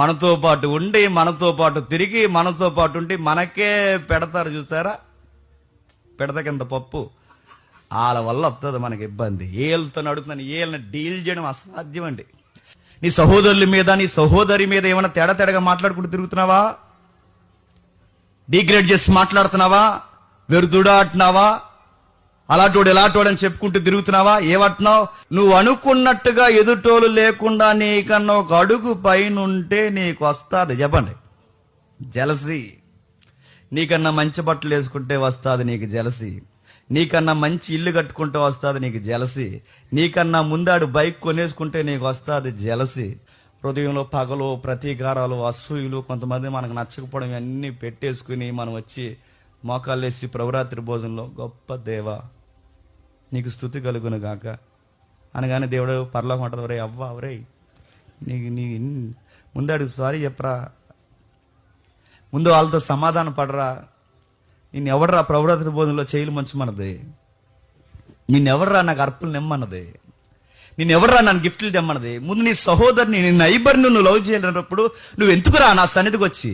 మనతో పాటు ఉండి, మనతో పాటు తిరిగి, మనతో పాటు ఉండి మనకే పెడతారు చూసారా, పెడత కింద పప్పు. వాళ్ళ వల్ల వస్తుంది మనకి ఇబ్బంది. ఏళ్ళతో అడుగుతున్నాను, ఏళ్ళని డీల్ చేయడం అసాధ్యం అండి. నీ సహోదరుల మీద, నీ సహోదరి మీద ఏమైనా తేడాగా మాట్లాడుకుంటూ తిరుగుతున్నావా? డిగ్రేడ్ చేసి మాట్లాడుతున్నావా? వెరుదుడా అంటున్నావా? అలాంటోడు ఎలాంటోడని చెప్పుకుంటూ తిరుగుతున్నావా? ఏమంటున్నావు? నువ్వు అనుకున్నట్టుగా ఎదుటోళ్ళు లేకుండా నీకన్నా ఒక అడుగు పైనుంటే నీకు వస్తుంది. చెప్పండి, జలసి. నీకన్నా మంచి బట్టలు వేసుకుంటే వస్తుంది నీకు జలసి. నీకన్నా మంచి ఇల్లు కట్టుకుంటే వస్తుంది నీకు జలసి. నీకన్నా ముందాడు బైక్ కొనేసుకుంటే నీకు వస్తుంది జలసి. హృదయంలో పగలు, ప్రతీకారాలు, అసూయులు, కొంతమంది మనకు నచ్చకపోవడం ఇవన్నీ పెట్టేసుకుని మనం వచ్చి మోకాళ్ళేసి ప్రభురాత్రి భోజనంలో గొప్ప దేవా నీకు స్తుతి కలుగును గాక అనగానే దేవుడు పరలోకం అంటాడు, ఒరే అవ్వ, ఒరే నీ ముందాడు సారీ చెప్పరా, ముందు వాళ్ళతో సమాధానం పడరా. నిన్నెవడరా ప్రభురాత్రి భోజనంలో చేయలు మంచమన్నది? నిన్నెవడరా నాకు అర్పులు నిమ్మన్నది? నిన్నెవడరా నన్ను గిఫ్ట్లు తెమ్మన్నది? ముందు నీ సహోదరిని, నీ నైబర్ని నువ్వు లవ్ చేయాలన్నప్పుడు నువ్వు ఎందుకురా నా సన్నిధికి వచ్చి